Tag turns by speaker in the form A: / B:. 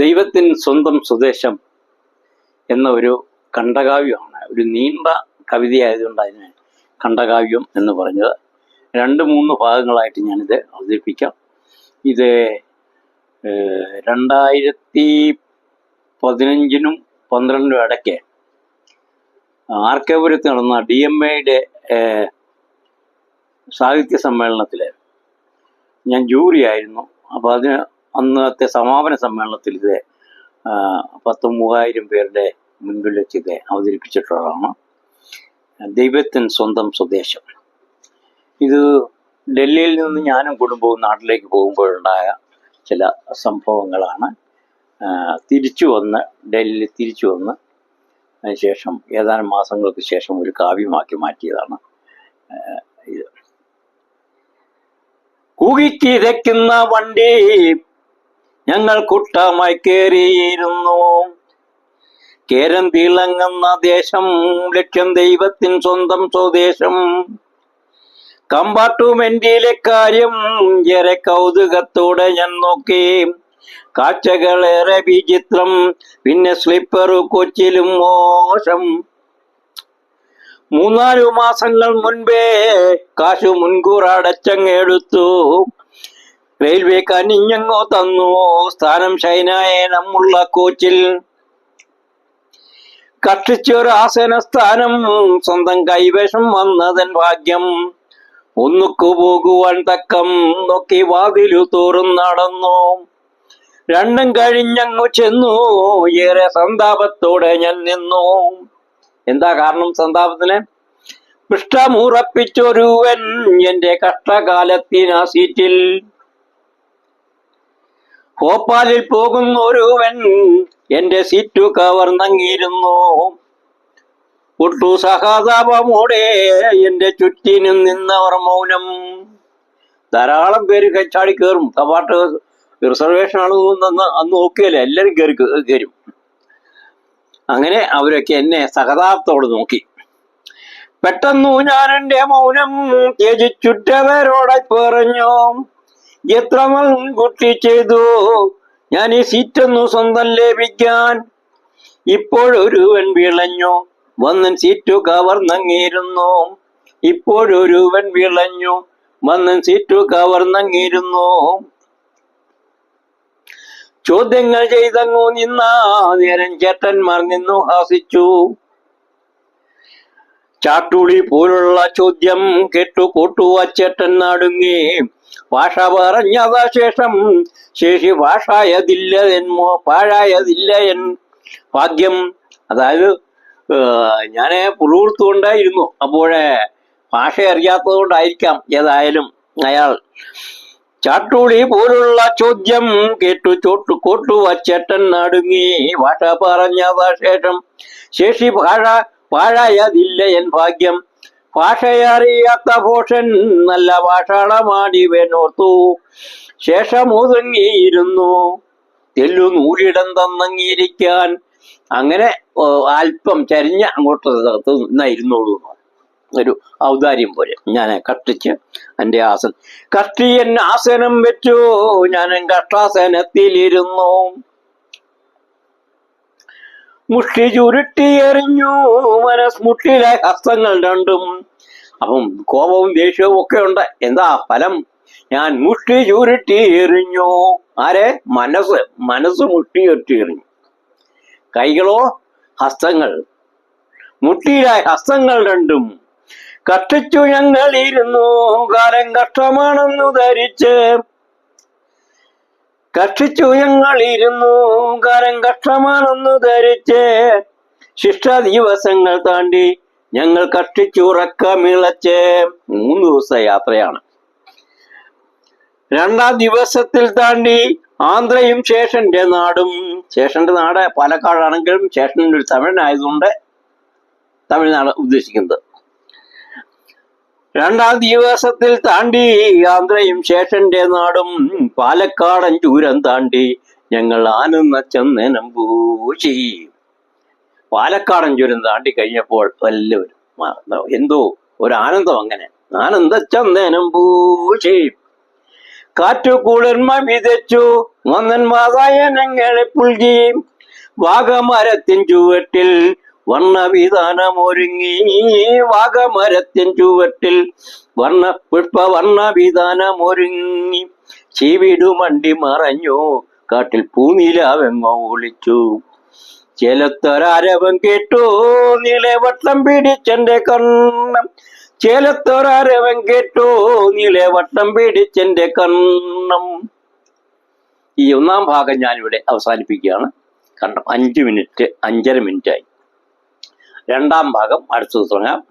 A: ദൈവത്തിൻ സ്വന്തം സ്വദേശം എന്ന ഒരു ഖണ്ഡകാവ്യമാണ്. ഒരു നീണ്ട കവിതയായതുകൊണ്ട് അതിന് ഖണ്ഡകാവ്യം എന്ന് പറഞ്ഞത്. 2-3 ഭാഗങ്ങളായിട്ട് ഞാനിത് അവതരിപ്പിക്കാം. ഇത് 2015-12 ഇടയ്ക്ക് ആർക്കേപുരത്ത് നടന്ന DMAയുടെ സാഹിത്യ സമ്മേളനത്തിൽ ഞാൻ ജൂറി ആയിരുന്നു. അപ്പോൾ അതിന് അന്നത്തെ സമാപന സമ്മേളനത്തിൽ ഇത് 10,000-3000 പേരുടെ മുൻപിൽ വെച്ച് ഇത് അവതരിപ്പിച്ചിട്ടുള്ളതാണ്. ദൈവത്തിൻ സ്വന്തം സ്വദേശം. ഇത് ഡൽഹിയിൽ നിന്ന് ഞാനും കുടുംബവും നാട്ടിലേക്ക് പോകുമ്പോഴുണ്ടായ ചില സംഭവങ്ങളാണ്. ഡൽഹിയിൽ തിരിച്ചു വന്ന് അതിനുശേഷം ഏതാനും മാസങ്ങൾക്ക് ശേഷം ഒരു കാവ്യമാക്കി മാറ്റിയതാണ് ഇത്. കൂകിക്കിതയ്ക്കുന്ന വണ്ടി ഞങ്ങൾ കൂട്ടമായി കയറിയിരുന്നു. കേരം തിളങ്ങുന്ന ദേശം, ലക്ഷ്യം ദൈവത്തിൻ സ്വന്തം സ്വദേശം. കമ്പാർട്ട്മെന്റിലെ കാര്യം ഏറെ കൗതുകത്തോടെ ഞാൻ നോക്കി. കാഴ്ചകളേറെ വിചിത്രം, പിന്നെ സ്ലീപ്പർ കോച്ചിലും മോശം. 3-4 മാസങ്ങൾ മുൻപേ കാശു മുൻകൂർ അടച്ചങ്ങെടുത്തു. റെയിൽവേ കനിഞ്ഞങ്ങോ തന്നു സ്ഥാനം ഷൈനായ നമ്മുള്ള കോച്ചിൽ. കഷ്ടിച്ചൊരു ആസന സ്ഥാനം സ്വന്തം കൈവശം വന്നതൻ ഭാഗ്യം. ഒന്നുക്കു പോകുവാൻ തക്കം നോക്കി വാതിലു തോറും നടന്നു. 2 കഴിഞ്ഞങ്ങു ചെന്നു. ഏറെ സന്താപത്തോടെ ഞാൻ നിന്നു. എന്താ കാരണം സന്താപത്തിന്? പൃഷ്ഠമുറപ്പിച്ചൊരുവൻ എന്റെ കഷ്ടകാലത്തിനാ സീറ്റിൽ. ഭോപ്പാലിൽ പോകുന്നൊരുവൻ എന്റെ സീറ്റു കവർന്നങ്ങിയിരുന്നു. ഒട്ടു സഹതാപമോടെ എന്റെ ചുറ്റിനും നിന്നവർ മൗനം. ധാരാളം പേര് ചാടി കയറും. കപാട്ട് റിസർവേഷൻ ആണെന്ന് അന്ന് നോക്കിയല്ലേ, എല്ലാവരും കയറും. അങ്ങനെ അവരൊക്കെ എന്നെ സഹതാപത്തോട് നോക്കി. പെട്ടെന്നു ഞാൻ എന്റെ മൗനം ത്യജിച്ചുറ്റവരോടെ പറഞ്ഞു, എത്ര മുൻകൂട്ടി ചെയ്തു ഞാൻ ഈ സീറ്റൊന്നു സ്വന്തം ലഭിക്കാൻ. ഇപ്പോഴൊരുവൻ വിളഞ്ഞു വന്നൻ സീറ്റു കവർന്നങ്ങിയിരുന്നു. ഇപ്പോഴൊരുവൻ വിളഞ്ഞു വന്നൻ സീറ്റു കവർന്നങ്ങിയിരുന്നു. ചോദ്യങ്ങൾ ചെയ്തങ്ങു നിന്ന നേരം ചേട്ടന്മാർ നിന്നു ഹാസിച്ചു. ചാട്ടുളി പോലുള്ള ചോദ്യം കേട്ടു കൂട്ടുവച്ചേട്ടൻ നടുങ്ങി. ഭാഷ പറഞ്ഞതാ ശേഷം ശേഷി പാഴായതില്ല എൻ ഭാഗ്യം. അതായത് ഞാന് പുറത്തുകൊണ്ടായിരുന്നു. അപ്പോഴേ ഭാഷ അറിയാത്തത് കൊണ്ടായിരിക്കാം ഏതായാലും അയാൾ ചാട്ടുളി പോലുള്ള ചോദ്യം കേട്ടു കോട്ടു വച്ചേട്ടൻ നടുങ്ങി. ഭാഷ പറഞ്ഞതാ ശേഷം ശേഷി പാഴായതില്ല എൻ ഭാഗ്യം. ഭാഷയറിയാത്ത ഭോഷൻ നല്ല ഭാഷാളമാടിവനോർത്തു. ശേഷം ഒതുങ്ങിയിരുന്നു തെല്ലു നൂലിടം തന്നങ്ങിയിരിക്കാൻ. അങ്ങനെ അല്പം ചരിഞ്ഞ അങ്ങോട്ട് നിന്നായിരുന്നോളൂ. ഒരു ഔദാര്യം പോലെ ഞാൻ കഷ്ടിച്ച് എൻ്റെ കഷ്ടിയൻ ആസനം വെച്ചു. ഞാൻ കഷ്ടാസനത്തിലിരുന്നു. മുഷ്ടി ചുരുട്ടിയെറിഞ്ഞു മനസ്മുട്ടിലെ ഹസ്തങ്ങൾ രണ്ടും. അപ്പം കോപവും ദേഷ്യവും ഒക്കെ ഉണ്ട്. എന്താ ഫലം? ഞാൻ മുഷ്ടി ചുരുട്ടി എറിഞ്ഞു. ആരെ? മനസ്സ് മുഷ്ടി ചുരുട്ടി എറിഞ്ഞു. കൈകളോ? ഹസ്തങ്ങൾ. മുട്ടിയിലായ ഹസ്തങ്ങൾ രണ്ടും. കഷ്ടിച്ചു ഞങ്ങളിരുന്നു കാലം കഷ്ടമാണെന്നു ധരിച്ച്. ശിഷ്ട ദിവസങ്ങൾ താണ്ടി ഞങ്ങൾ കഷ്ടിച്ചുറക്കമിളച്ച്. 3 ദിവസ യാത്രയാണ്. 2-ാം ദിവസത്തിൽ താണ്ടി ആന്ധ്രയും ശേഷന്റെ നാടും. ശേഷന്റെ നാട് പാലക്കാടാണെങ്കിലും ശേഷന്റെ ഒരു തമിഴനായതുകൊണ്ട് തമിഴ്നാട് ഉദ്ദേശിക്കുന്നത്. 2-ാം ദിവസത്തിൽ താണ്ടി ആന്ധ്രയും ശേഷന്റെ നാടും. പാലക്കാടൻ ചൂരം താണ്ടി ഞങ്ങൾ ആനന്ദ ചന്ദനം പൂശി. പാലക്കാടൻ ചൂരം താണ്ടി കഴിഞ്ഞപ്പോൾ എല്ലാവരും എന്തോ ഒരു ആനന്ദം. അങ്ങനെ ആനന്ദ ചന്ദനം പൂശി. കാറ്റുകൂടന്മ വിതച്ചു മന്നന്മാതായനങ്ങളെ പുൽകി വാഗമരത്തിൻ ചുവട്ടിൽ വർണ്ണവിധാനമൊരുങ്ങി വാഗമരത്തിൻ ചുവട്ടിൽ വർണ്ണവിധാനമൊരുങ്ങി ചീവിടുമണ്ടി മറഞ്ഞു കാട്ടിൽ പൂനിലാവെങ്ങോ ഒളിച്ചു ചേലത്തൊരാരവം കേട്ടു നീളെ വട്ടം പിടിച്ചെന്റെ കണ്ണം ചേലത്തൊരാരവം കേട്ടു നീളെ വട്ടം പിടിച്ചെന്റെ കണ്ണം. ഈ ഒന്നാം ഭാഗം ഞാനിവിടെ അവസാനിപ്പിക്കുകയാണ്. കണ്ടം 5 മിനിറ്റ് 5.5 മിനിറ്റായി. രണ്ടാം ഭാഗം അടുത്ത ദിവസം